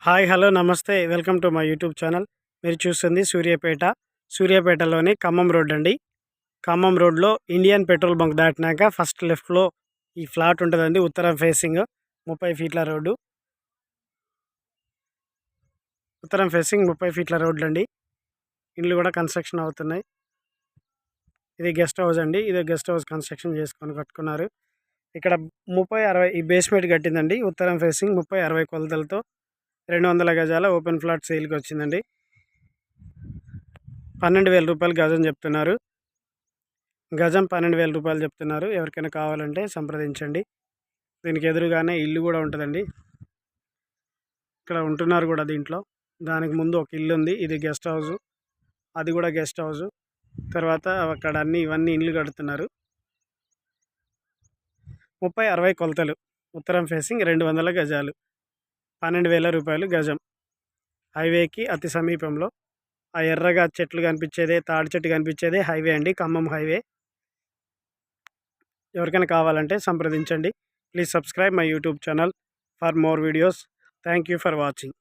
Hi hello నమస్తే welcome to my YouTube channel. మీరు చూస్తుంది సూర్యాపేటలోని ఖమ్మం రోడ్ అండి. ఖమ్మం రోడ్లో ఇండియన్ పెట్రోల్ బంక్ దాటినాక ఫస్ట్ లెఫ్ట్లో ఈ ఫ్లాట్ ఉంటుందండి. ఉత్తరం ఫేసింగ్ 30 ఫీట్ల రోడ్డు. ఉత్తరం ఫేసింగ్ 30 ఫీట్ల రోడ్లు అండి. ఇండ్లు కూడా కన్స్ట్రక్షన్ అవుతున్నాయి. ఇది గెస్ట్ హౌస్ అండి. ఇది గెస్ట్ హౌస్ కన్స్ట్రక్షన్ చేసుకొని కట్టుకున్నారు. ఇక్కడ 30-60 ఈ బేస్మెంట్ కట్టిందండి. ఉత్తరం ఫేసింగ్ 30-60 కొలతలతో 200 గజాల ఓపెన్ ఫ్లాట్ సేల్కి వచ్చిందండి. 12,000 రూపాయలు గజం చెప్తున్నారు. గజం 12,000 రూపాయలు చెప్తున్నారు. ఎవరికైనా కావాలంటే సంప్రదించండి. దీనికి ఎదురుగానే ఇల్లు కూడా ఉంటుందండి. ఇక్కడ ఉంటున్నారు కూడా దీంట్లో. దానికి ముందు ఒక ఇల్లు ఉంది. ఇది గెస్ట్ హౌస్. అది కూడా గెస్ట్ హౌస్. తర్వాత అక్కడ ఇవన్నీ ఇల్లు కడుతున్నారు. 30-60 కొలతలు, ఉత్తరం ఫేసింగ్ 200 గజాలు, 12,000 రూపాయలు గజం. హైవేకి అతి సమీపంలో. ఆ ఎర్రగా చెట్లు కనిపించేదే, తాడి చెట్టు కనిపించేదే హైవే అండి, ఖమ్మం హైవే. ఎవరికైనా కావాలంటే సంప్రదించండి. Please subscribe my YouTube channel for more videos. Thank you for watching.